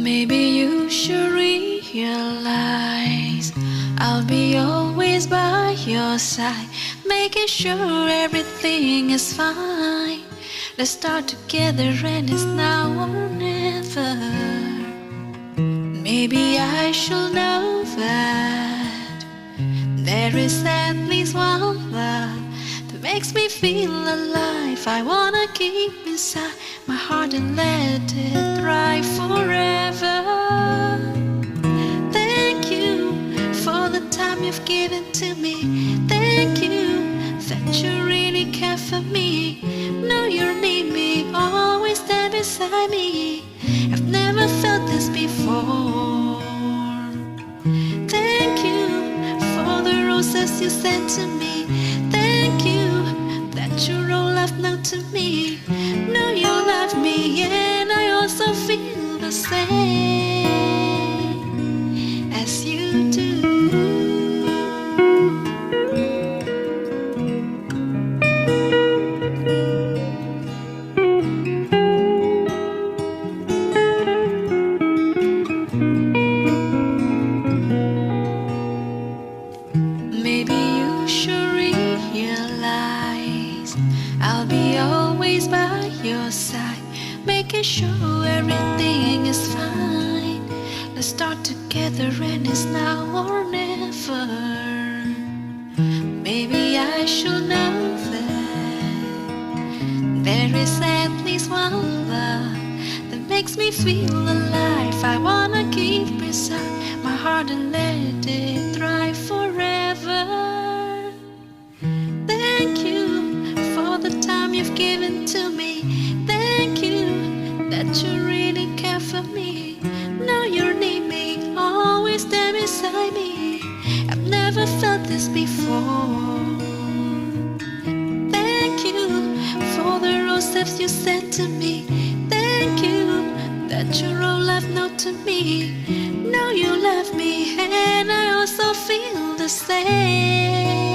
Maybe you should realize I'll be always by your side, making sure everything is fine. Let's start together and it's now or never. Maybe I should know that there is at least one love that makes me feel alive. I wanna keep inside my heart and let it thrive forever. Thank you for the time you've given to me. Thank you that you really care for me. Know you need me, always stand beside me. I've never felt this before. Thank you for the roses you sent to me. Thank you that you're all I've known to me. Know you love me and I also feel the same as you do. Maybe you should realize I'll be always by your side, making sure everything is fine. Let's start together and it's now or never. Maybe I should know that there is at least one love that makes me feel alive. I wanna keep inside my heart and let it thrive forever. Thank you for the time you've given to me. Thank you that you really care for me. Know you need me, always stand beside me. I've never felt this before. Thank you for the roses you sent to me. Thank you that you're all I've known to me. Know you love me and I also feel the same.